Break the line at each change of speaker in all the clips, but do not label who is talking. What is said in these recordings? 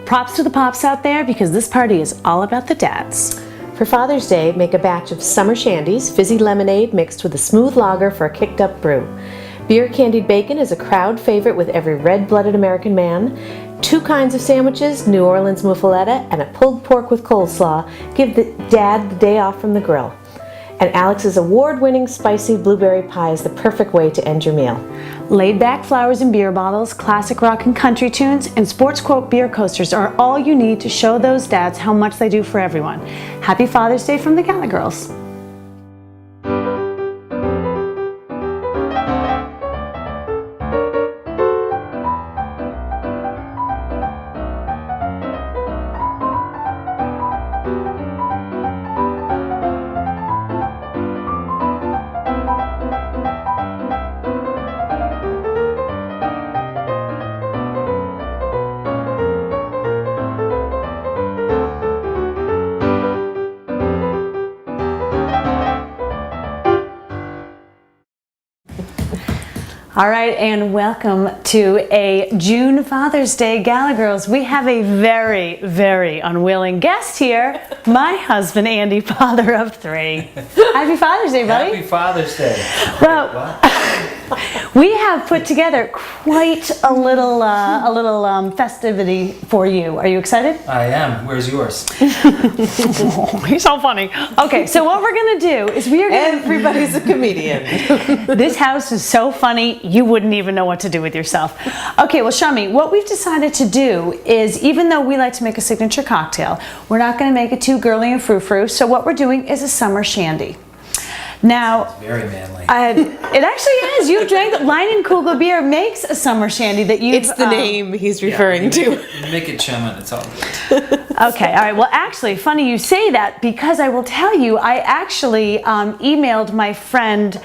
props to the pops out there because this party is all about the dads.
For Father's Day, make a batch of Summer Shandies, fizzy lemonade mixed with a smooth lager for a kicked-up brew. Beer Candied Bacon is a crowd favorite with every red-blooded American man. 2 kinds of sandwiches, New Orleans muffaletta, and a pulled pork with coleslaw give the dad the day off from the grill. And Alex's award-winning spicy blueberry pie is the perfect way to end your meal.
Laid-back flowers and beer bottles, classic rock and country tunes, and sports quote beer coasters are all you need to show those dads how much they do for everyone. Happy Father's Day from the Gala girls. All right, and welcome to a June Father's Day Gala Girls. We have a very, very unwilling guest here, my husband, Andy, father of 3. Happy Father's Day, buddy.
Happy Father's Day.
Well, we have put together quite a little festivity for you. Are you excited?
I am. Where's yours?
He's so funny. Okay, so what we're gonna do is we are gonna...
Everybody's a comedian.
This house is so funny, you wouldn't even know what to do with yourself. Okay, well, Shami, what we've decided to do is, even though we like to make a signature cocktail, we're not gonna make it too girly and frou-frou, so what we're doing is a Summer Shandy. Now,
very manly.
It actually is. You've drank Leinenkugel beer makes a Summer Shandy that you've...
It's the name he's referring to.
Make it chum and it's all good.
Okay, all right. Well, actually, funny you say that because I will tell you, I actually emailed my friend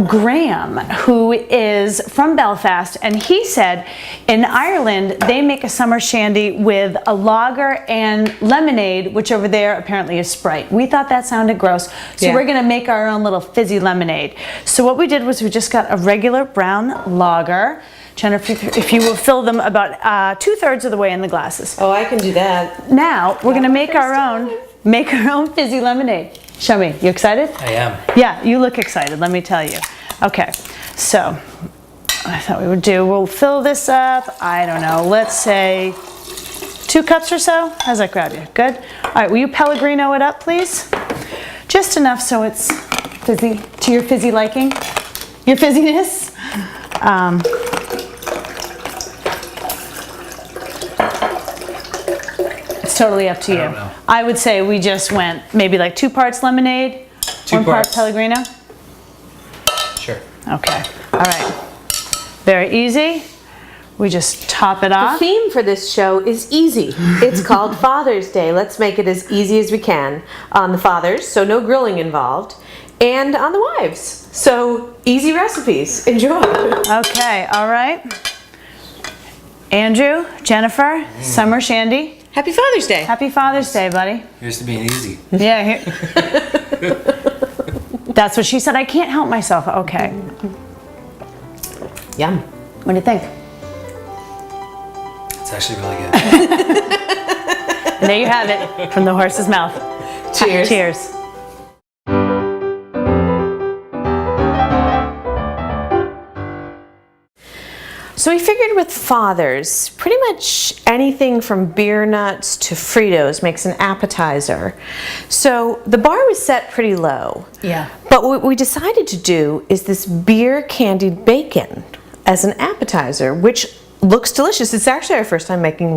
Graham, who is from Belfast, and he said in Ireland they make a Summer Shandy with a lager and lemonade, which over there apparently is Sprite. We thought that sounded gross, so we're going to make our own little fizzy lemonade. So what we did was we just got a regular brown lager. Jennifer, if you will fill them about 2/3 of the way in the glasses.
Oh, I can do that.
Now we're gonna make our own fizzy lemonade. Show me. You excited?
I am.
Yeah, you look excited. Let me tell you. Okay, so I thought we would do. We'll fill this up. I don't know. Let's say 2 cups or so. How's that grab you? Good. All right. Will you Pellegrino it up, please? Just enough so it's fizzy to your fizzy liking, your fizziness. It's totally up to you. I would say we just went maybe like 2 parts lemonade, 1 part Pellegrino.
Sure.
Okay. All right. Very easy. We just top it off.
The theme for this show is easy. It's called Father's Day. Let's make it as easy as we can on the fathers, so no grilling involved, and on the wives, so easy recipes. Enjoy.
Okay. All right. Andrew, Jennifer, Summer Shandy.
Happy Father's Day.
Happy Father's Day, buddy.
Here's to being easy.
Yeah. That's what she said. I can't help myself. Okay.
Yum.
What do you think?
It's actually really good.
And there you have it from the horse's mouth.
Cheers.
Cheers.
So we figured with fathers, pretty much anything from beer nuts to Fritos makes an appetizer. So the bar was set pretty low.
Yeah.
But what we decided to do is this beer candied bacon as an appetizer, which looks delicious. It's actually our first time making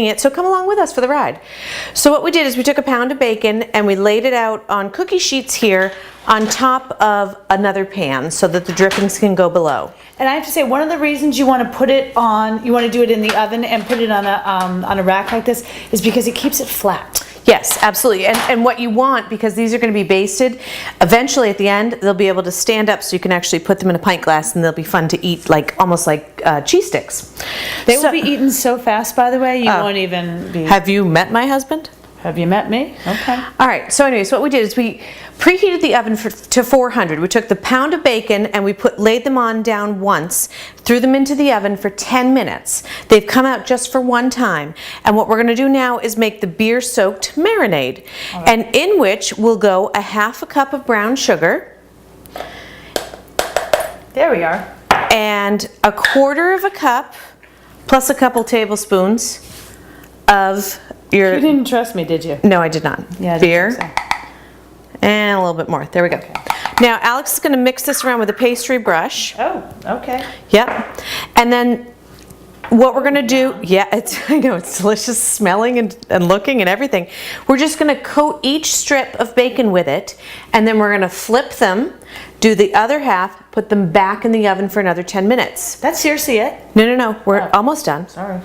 it, so come along with us for the ride. So what we did is we took a pound of bacon and we laid it out on cookie sheets here on top of another pan so that the drippings can go below.
And I have to say, one of the reasons you want to put it on, you want to do it in the oven and put it on a rack like this is because it keeps it flat.
Yes, absolutely. And what you want, because these are going to be basted, eventually at the end they'll be able to stand up so you can actually put them in a pint glass and they'll be fun to eat, like almost like cheese sticks.
They will be eaten so fast, by the way, you won't even be...
Have you met my husband?
Have you met me? Okay.
All right, so anyways, what we did is we preheated the oven to 400. We took the pound of bacon and we laid them on down once, threw them into the oven for 10 minutes. They've come out just for one time. And what we're gonna do now is make the beer-soaked marinade, and in which will go a half a cup of brown sugar.
There we are.
And a quarter of a cup, plus a couple tablespoons of your...
You didn't trust me, did you?
No, I did not.
Yeah, I didn't
Beer.
think so.
And a little bit more. There we go.
Okay.
Now Alex is going to mix this around with a pastry brush.
Oh, okay.
Yep. And then what we're going to do, I know it's delicious smelling and looking and everything. We're just going to coat each strip of bacon with it, and then we're going to flip them, do the other half, put them back in the oven for another 10 minutes.
That's seriously it?
No, we're almost done.
Sorry.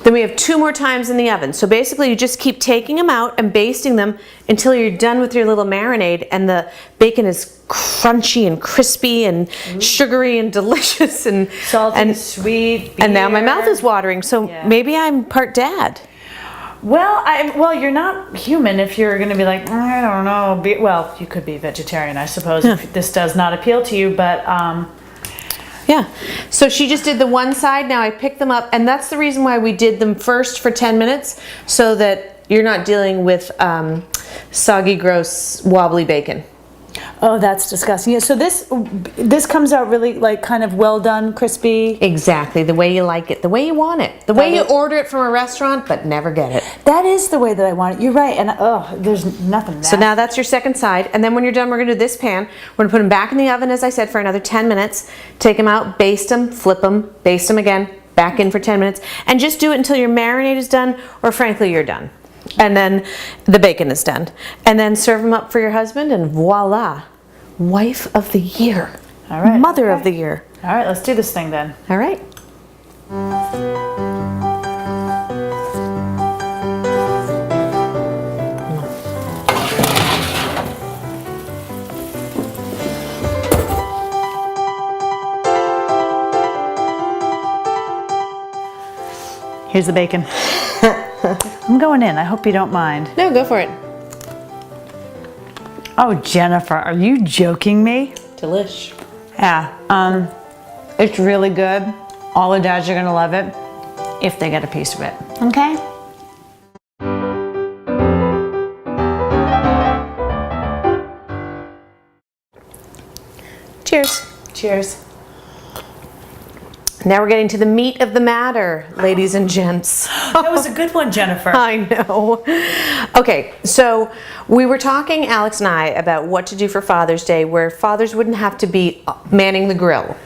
Then we have 2 more times in the oven. So basically you just keep taking them out and basting them until you're done with your little marinade and the bacon is crunchy and crispy and sugary and delicious and
Salty,
and
sweet,
and now my
beer.
mouth is watering. So
Yeah.
maybe I'm part dad.
Well, you're not human if you're going to be like, I don't know. Well, you could be vegetarian, I suppose, if this does not appeal to you, but
Yeah. So she just did the one side. Now I picked them up, and that's the reason why we did them first for 10 minutes, so that you're not dealing with soggy, gross, wobbly bacon.
oh, that's disgusting. Yeah, so this comes out really like kind of well done, crispy.
Exactly, the way you like it, the way you want it, the way you order it from a restaurant but never get it.
That is the way that I want it. You're right, and there's nothing.
So now that's your second side, and then when you're done, we're gonna do this pan. We're gonna put them back in the oven, as I said, for another 10 minutes. Take them out, baste them, flip them, baste them again, back in for 10 minutes, and just do it until your marinade is done, or frankly, you're done. And then the bacon is done. And then serve them up for your husband, and voila, wife of the year.
All right.
Mother
Okay.
of the year.
All right, let's do this thing then.
All right.
Here's the bacon. I'm going in. I hope you don't mind.
No, go for it.
Oh, Jennifer, are you joking me?
Delish.
Yeah, it's really good. All the dads are gonna love it if they get a piece of it. Okay?
Cheers.
Cheers.
Now we're getting to the meat of the matter, ladies and gents.
That was a good one, Jennifer.
I know. Okay, so we were talking, Alex and I, about what to do for Father's Day where fathers wouldn't have to be manning the grill.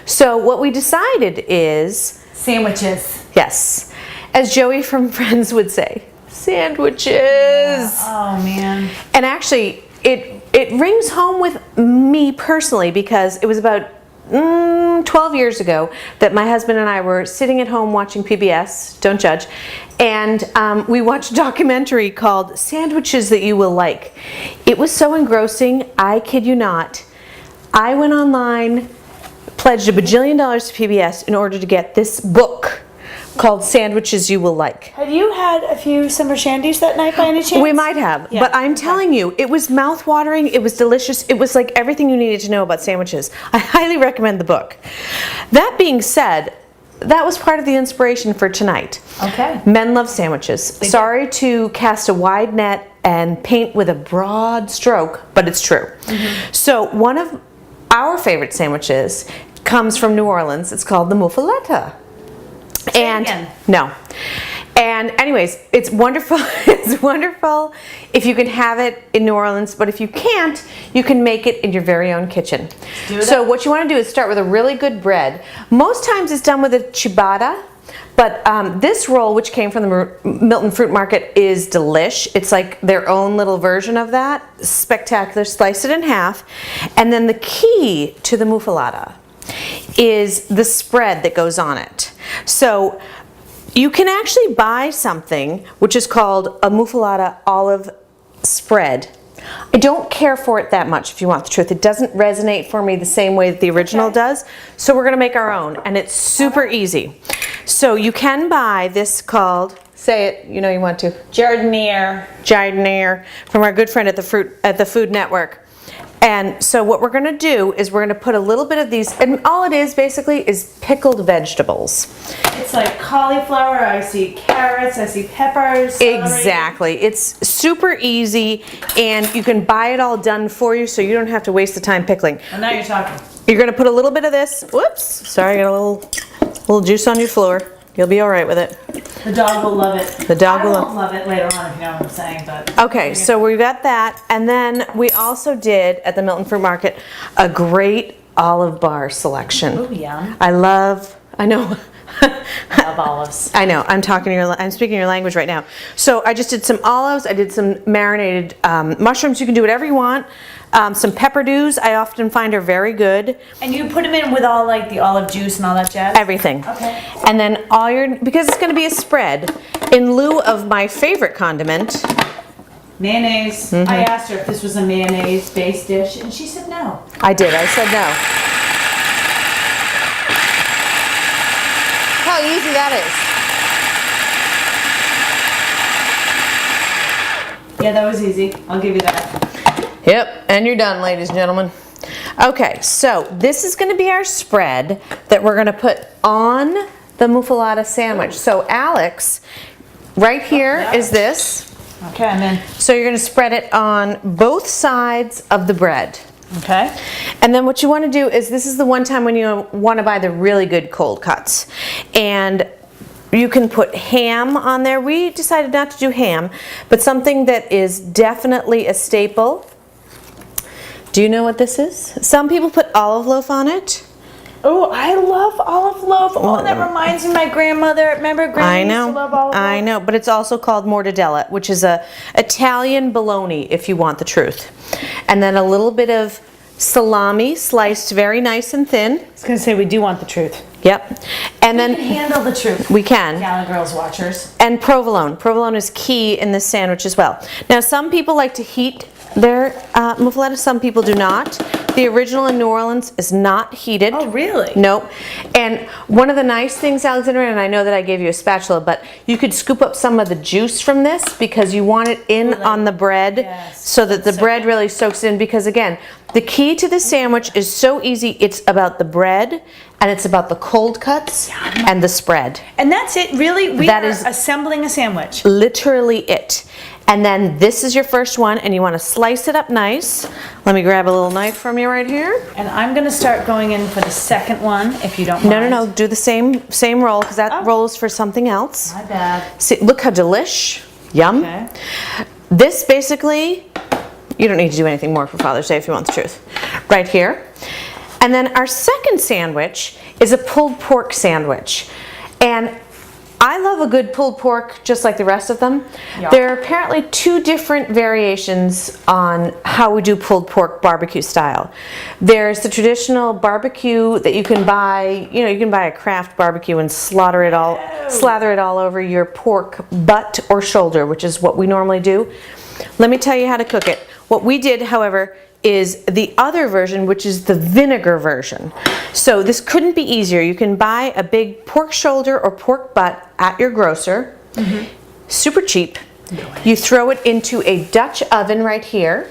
So what we decided is...
Sandwiches.
Yes. As Joey from Friends would say, sandwiches.
Oh, man.
And actually, it rings home with me personally because it was about 12 years ago that my husband and I were sitting at home watching PBS, don't judge, and we watched a documentary called Sandwiches That You Will Like. It was so engrossing, I kid you not. I went online, pledged $1 bajillion to PBS in order to get this book called Sandwiches You Will Like.
Had you had a few summer shandies that night by any chance?
We might have,
Yeah,
but I'm
okay.
telling you, it was mouth-watering, it was delicious, it was like everything you needed to know about sandwiches. I highly recommend the book. That being said, that was part of the inspiration for tonight.
Okay.
Men love sandwiches. Sorry to cast a wide net and paint with a broad stroke, but it's true. So one of our favorite sandwiches comes from New Orleans. It's called the muffaletta. And
again.
no. And anyways, it's wonderful. It's wonderful if you can have it in New Orleans, but if you can't, you can make it in your very own kitchen. So what you want to do is start with a really good bread. Most times it's done with a ciabatta, but this roll, which came from the Milton Fruit Market, is delish. It's like their own little version of that. Spectacular. Slice it in half. And then the key to the muffaletta is the spread that goes on it. So you can actually buy something which is called a muffaletta olive spread. I don't care for it that much, if you want the truth. It doesn't resonate for me the same way that the original does. So we're gonna make our own, and it's super easy. So you can buy this called, say it, you know you want to. Jardiniere from our good friend at the Food Network. And so what we're gonna do is we're gonna put a little bit of these, and all it is basically is pickled vegetables.
It's like cauliflower, I see carrots, I see peppers. Celery.
Exactly. It's super easy, and you can buy it all done for you, so you don't have to waste the time pickling.
Well, now you're talking.
You're gonna put a little bit of this. Whoops, sorry, I got a little juice on your floor. You'll be all right with it.
The dog will love it.
The dog will
love it later on, if you know what I'm saying. But
okay, so we got that, and then we also did at the Milton Fruit Market a great olive bar selection.
Oh, yum.
I know.
I love olives.
I know. I'm speaking your language right now. So I just did some olives. I did some marinated mushrooms. You can do whatever you want. Some pepper dews I often find are very good.
And you put them in with all like the olive juice and all that jazz?
Everything.
Okay.
And then because it's going to be a spread, in lieu of my favorite condiment.
Mayonnaise. I asked her if this was a mayonnaise-based dish, and she said no.
I did. I said no. How easy that is.
Yeah, that was easy. I'll give you that.
Yep, and you're done, ladies and gentlemen. Okay, so this is going to be our spread that we're going to put on the muffaletta sandwich. So Alex, right here is this.
Okay, I'm in.
So you're going to spread it on both sides of the bread.
Okay.
And then what you want to do is, this is the one time when you want to buy the really good cold cuts. And you can put ham on there. We decided not to do ham, but something that is definitely a staple. Do you know what this is? Some people put olive loaf on it.
Oh, I love olive loaf. Oh, that reminds me of my grandmother. Remember, Grandma used to love olive loaf?
I know, but it's also called mortadella, which is a Italian bologna, if you want the truth. And then a little bit of salami, sliced very nice and thin.
I was going to say, we do want the truth.
Yep. And then
we can handle the truth.
We can.
Gala Girls watchers.
And provolone. Provolone is key in this sandwich as well. Now, some people like to heat their muffaletta, some people do not. The original in New Orleans is not heated.
Oh, really?
Nope. And one of the nice things, Alexandra, and I know that I gave you a spatula, but you could scoop up some of the juice from this because you want it in on the bread, so that the bread really soaks in. Because again, the key to the sandwich is so easy. It's about the bread, and it's about the cold cuts and the spread.
And that's it, really? We are assembling a sandwich.
Literally it. And then this is your first one, and you want to slice it up nice. Let me grab a little knife from you right here.
And I'm going to start going in for the second one, if you don't mind.
No. Do the same roll, because that roll is for something else.
My bad.
See, look how delish. Yum.
Okay.
This basically, you don't need to do anything more for Father's Day if you want the truth. Right here. And then our second sandwich is a pulled pork sandwich. And I love a good pulled pork just like the rest of them. Yeah. There are apparently two different variations on how we do pulled pork barbecue style. There's the traditional barbecue that you can buy, you can buy a Kraft barbecue and slather it all over your pork butt or shoulder, which is what we normally do. Let me tell you how to cook it. What we did, however, is the other version, which is the vinegar version. So this couldn't be easier. You can buy a big pork shoulder or pork butt at your grocer. Super cheap. You throw it into a Dutch oven right here.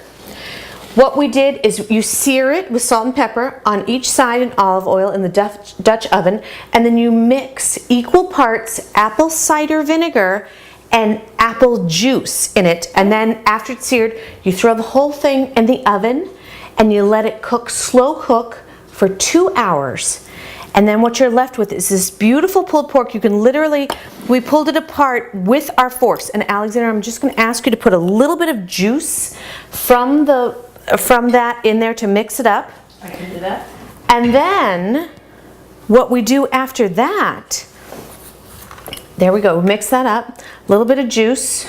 What we did is you sear it with salt and pepper on each side in olive oil in the Dutch oven, and then you mix equal parts apple cider vinegar and apple juice in it. And then after it's seared, you throw the whole thing in the oven and you let it cook, slow cook, for 2 hours. And then what you're left with is this beautiful pulled pork. You can literally, we pulled it apart with our forks. And Alexander, I'm just going to ask you to put a little bit of juice from that in there to mix it up.
I can do that.
And then what we do after that, there we go, mix that up. A little bit of juice,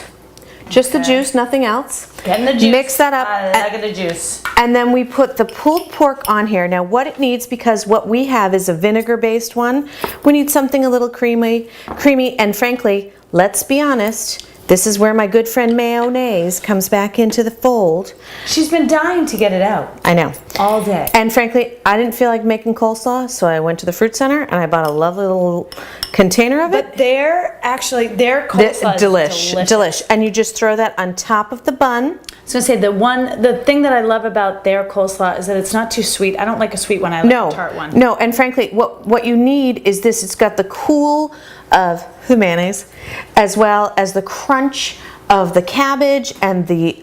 just the juice, nothing else.
Getting the juice.
Mix that up.
I like the juice.
And then we put the pulled pork on here. Now what it needs, because what we have is a vinegar-based one, we need something a little creamy, and frankly, let's be honest, This is where my good friend mayonnaise comes back into the fold.
She's been dying to get it out
I know.
all day.
And frankly, I didn't feel like making coleslaw, so I went to the fruit center and I bought a lovely little container of it.
But their coleslaw is
Delish. And you just throw that on top of the bun.
I was gonna say the thing that I love about their coleslaw is that it's not too sweet. I don't like a sweet one. I like a tart one.
No, and frankly, what you need is this. It's got the cool of the mayonnaise, as well as the crunch of the cabbage and the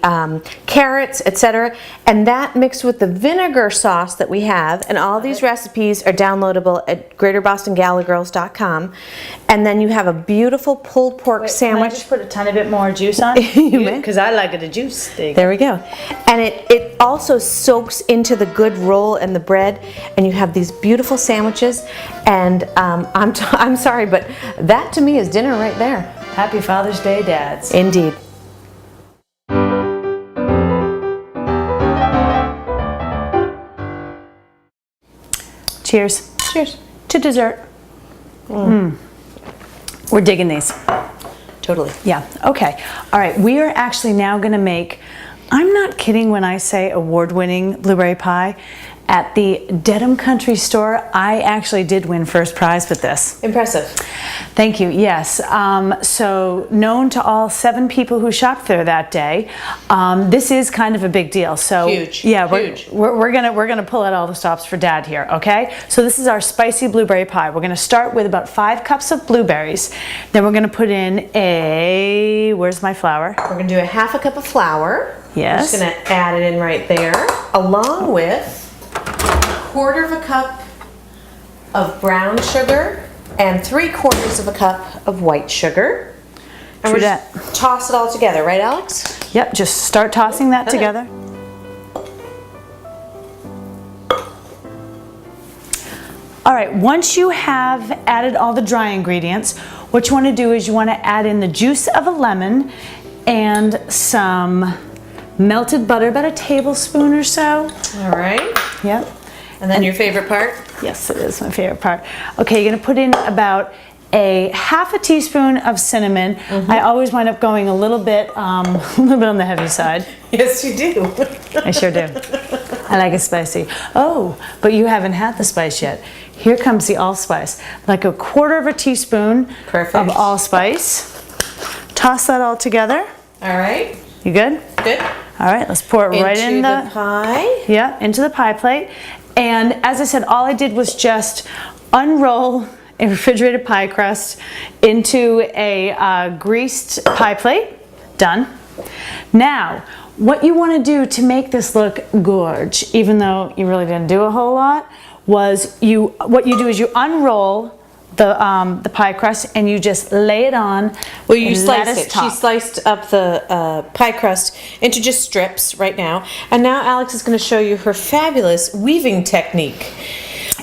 carrots, etc. And that mixed with the vinegar sauce that we have, and all these recipes are downloadable at greaterbostongallagirls.com. And then you have a beautiful pulled pork sandwich.
Can I just put a tiny bit more juice on?
You may.
Because I like it a juice thing.
There we go. And it also soaks into the good roll and the bread, and you have these beautiful sandwiches. And I'm sorry, but that to me is dinner right there.
Happy Father's Day, dads.
Indeed.
Cheers.
Cheers.
To dessert. We're digging these.
Totally.
Yeah, okay. All right, we are actually now gonna make, I'm not kidding when I say award-winning blueberry pie. At the Dedham Country Store, I actually did win first prize with this.
Impressive.
Thank you, yes. So known to all 7 people who shopped there that day, this is kind of a big deal. So
huge.
Yeah,
huge.
We're gonna pull out all the stops for Dad here, okay? So this is our spicy blueberry pie. We're gonna start with about 5 cups of blueberries. Then we're gonna put in where's my flour?
We're gonna do a half a cup of flour.
Yes.
I'm just gonna add it in right there, along with 1/4 of a cup of brown sugar and 3/4 of a cup of white sugar. And
True
we're just toss it all together, right, Alex?
Yep, just start tossing that together. All right, once you have added all the dry ingredients, what you want to do is you want to add in the juice of a lemon and some melted butter, about a tablespoon or so.
All right.
Yep.
And then your favorite part?
Yes, it is my favorite part. Okay, you're gonna put in about a half a teaspoon of cinnamon. I always wind up going a little bit on the heavy side.
Yes, you do.
I sure do. I like it spicy. Oh, but you haven't had the spice yet. Here comes the allspice. Like a 1/4 of a teaspoon
Perfect.
of allspice. Toss that all together.
All right.
You good?
Good.
All right, let's pour it right in
the pie.
Yeah, into the pie plate. And as I said, all I did was just unroll a refrigerated pie crust into a greased pie plate. Done. Now, what you want to do to make this look gorge, even though you really didn't do a whole lot, was what you do is you unroll the pie crust and you just lay it on.
Well, you slice it.
Top.
She sliced up the pie crust into just strips right now. And now Alex is going to show you her fabulous weaving technique.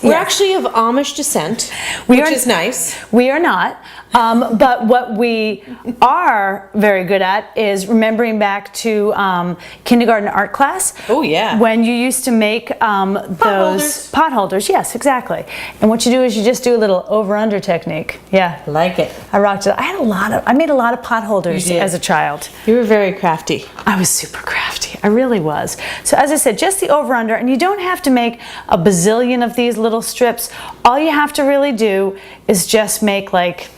We're actually of Amish descent, which is nice.
We are not. But what we are very good at is remembering back to kindergarten art class.
Oh, yeah.
When you used to make those pot holders. Yes, exactly. And what you do is you just do a little over-under technique. Yeah.
Like it.
I rocked it. I made a lot of pot holders as a child.
You were very crafty.
I was super crafty. I really was. So as I said, just the over-under, and you don't have to make a bazillion of these little strips. All you have to really do is just make like,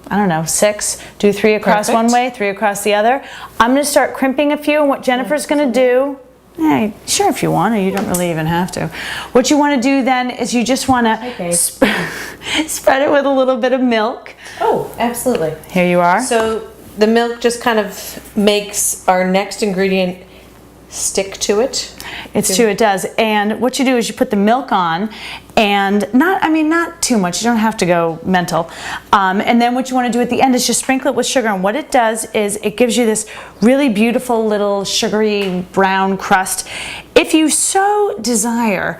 I don't know, 6, do 3 across one way, 3 across the other. I'm gonna start crimping a few, and what Jennifer's gonna do, sure if you want to, you don't really even have to. What you wanna do then is you just wanna spread it with a little bit of milk.
Oh, absolutely.
Here you are.
So the milk just kind of makes our next ingredient stick to it.
It's true, it does. And what you do is you put the milk on, and not too much. You don't have to go mental. And then what you want to do at the end is just sprinkle it with sugar. And what it does is it gives you this really beautiful little sugary brown crust. If you so desire,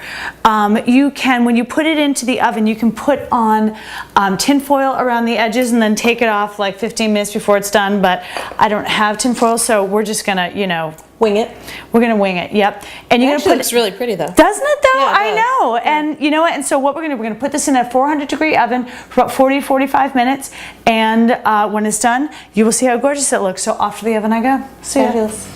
you can, when you put it into the oven, you can put on tin foil around the edges and then take it off like 15 minutes before it's done. But I don't have tin foil, so we're just gonna,
wing it.
We're gonna wing it, yep. And you're
Actually,
gonna put
looks really pretty though.
Doesn't it though?
Yeah, it
I
does.
know. And you know what? And so what we're gonna put this in a 400-degree oven for about 40 to 45 minutes. And when it's done, you will see how gorgeous it looks. So off to the oven I go. See ya.
Fabulous.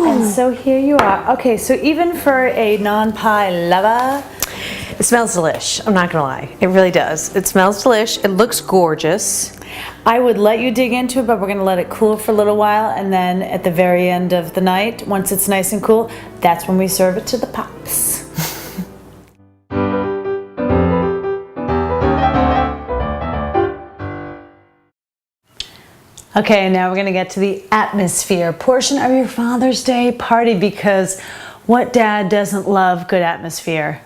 And so here you are. Okay, so even for a non-pie lover,
It smells delish. I'm not gonna lie. It really does. It smells delish. It looks gorgeous.
I would let you dig into it, but we're gonna let it cool for a little while, and then at the very end of the night, once it's nice and cool, that's when we serve it to the pops. Okay, now we're gonna get to the atmosphere portion of your Father's Day party, because what dad doesn't love good atmosphere?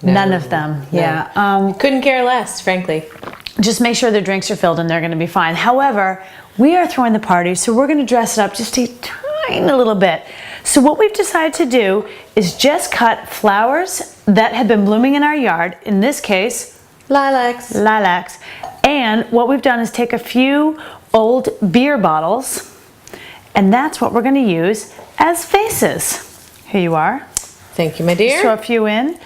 None of them. Yeah.
Couldn't care less, frankly.
Just make sure their drinks are filled and they're going to be fine. However, we are throwing the party, so we're going to dress it up just a tiny little bit. So what we've decided to do is just cut flowers that have been blooming in our yard, in this case,
Lilacs.
lilacs. And what we've done is take a few old beer bottles, and that's what we're going to use as vases. Here you are.
Thank you, my dear.
Throw a few in.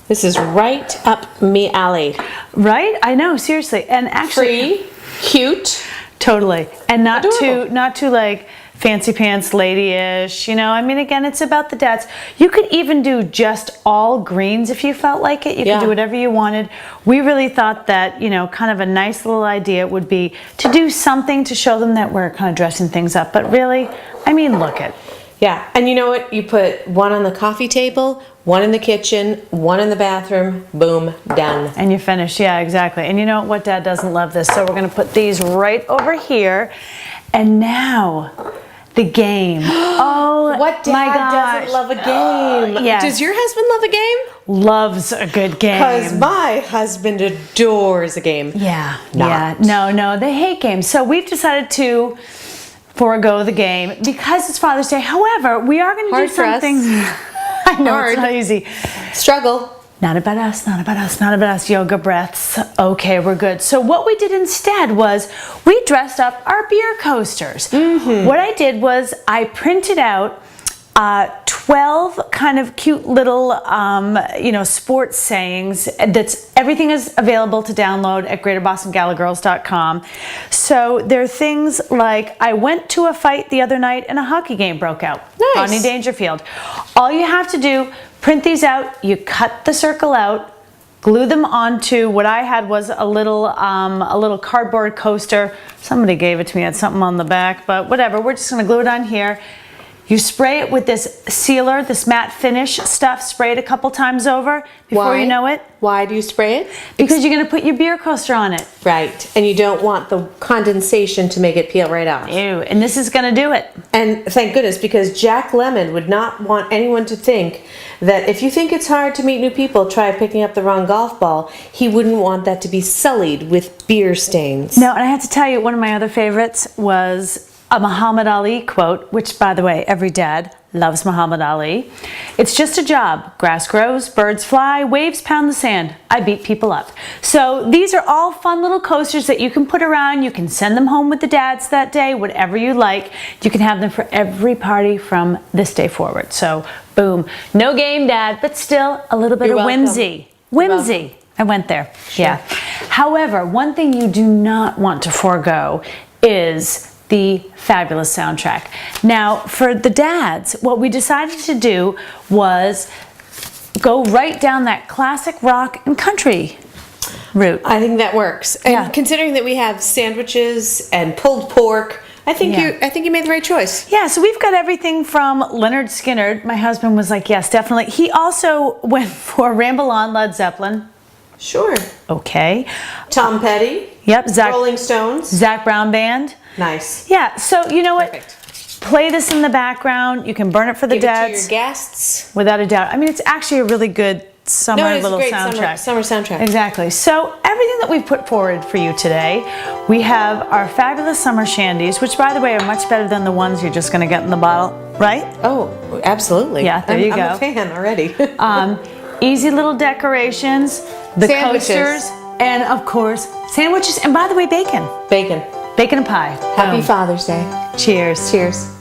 This is right up me alley.
Right? I know, seriously. And actually,
Free, cute.
totally. And not
Adorable.
too like fancy pants lady-ish, you know. I mean, again, it's about the dads. You could even do just all greens if you felt like it. You could do whatever you wanted. We really thought that, you know, kind of a nice little idea would be to do something to show them that we're kind of dressing things up. But really, I mean, look it.
Yeah, and you know what? You put one on the coffee table, one in the kitchen, one in the bathroom, boom, done.
And you're finished. Yeah, exactly. And you know what? Dad doesn't love this. So we're going to put these right over here. And now, the game. Oh,
What dad
my gosh.
doesn't love a game?
Yes.
Does your husband love a game?
Loves a good
Because
game.
my husband adores a game.
Yeah.
Not.
Yeah. No, they hate games. So we've decided to forego the game because it's Father's Day. However, we are going to do
Hard for us.
something. I know,
Hard.
it's not easy.
Struggle.
Not about us, not about us, not about us. Yoga breaths. Okay, we're good. So what we did instead was we dressed up our beer coasters. What I did was I printed out 12 kind of cute little, you know, sports sayings. Everything is available to download at greaterbostongallagirls.com. So there are things like, I went to a fight the other night and a hockey game broke out.
Nice.
Rodney Dangerfield. All you have to do, print these out, you cut the circle out, glue them onto what I had was a little cardboard coaster. Somebody gave it to me, it had something on the back, but whatever, we're just gonna glue it on here. You spray it with this sealer, this matte finish stuff, spray it a couple times over before you know it.
Why do you spray it?
Because you're gonna put your beer coaster on it.
Right, and you don't want the condensation to make it peel right off.
Ew, and this is gonna do it.
And thank goodness, because Jack Lemmon would not want anyone to think that if you think it's hard to meet new people, try picking up the wrong golf ball. He wouldn't want that to be sullied with beer stains.
No, and I have to tell you, one of my other favorites was a Muhammad Ali quote, which, by the way, every dad loves Muhammad Ali. It's just a job. Grass grows, birds fly, waves pound the sand. I beat people up. So these are all fun little coasters that you can put around. You can send them home with the dads that day, whatever you like. You can have them for every party from this day forward. So boom. No game, Dad, but still a little bit
You're
of
welcome.
whimsy.
You're
Whimsy. I went there.
Sure.
Yeah. However, one thing you do not want to forego is the fabulous soundtrack. Now, for the dads, what we decided to do was go right down that classic rock and country route.
I think that works. And
Yeah.
considering that we have sandwiches and pulled pork, I think you made the right choice.
Yeah, so we've got everything from Leonard Skinner. My husband was like, yes, definitely. He also went for Ramble On, Led Zeppelin.
Sure.
Okay.
Tom Petty.
Yep,
Rolling Stones.
Zach Brown Band.
Nice.
Yeah, so you know what?
Perfect.
Play this in the background. You can burn it for the
Give it to
dads.
your guests.
Without a doubt. I mean, it's actually a really good summer
No, it's a
little
great
soundtrack.
summer soundtrack.
Exactly. So everything that we've put forward for you today, we have our fabulous Summer Shandies, which by the way are much better than the ones you're just going to get in the bottle, right?
Oh, absolutely.
Yeah, there you go.
I'm a fan already.
Easy little decorations, the
Sandwiches.
coasters, And of course, sandwiches. And by the way, bacon.
Bacon.
Bacon and pie.
Happy
Boom.
Father's Day.
Cheers.
Cheers.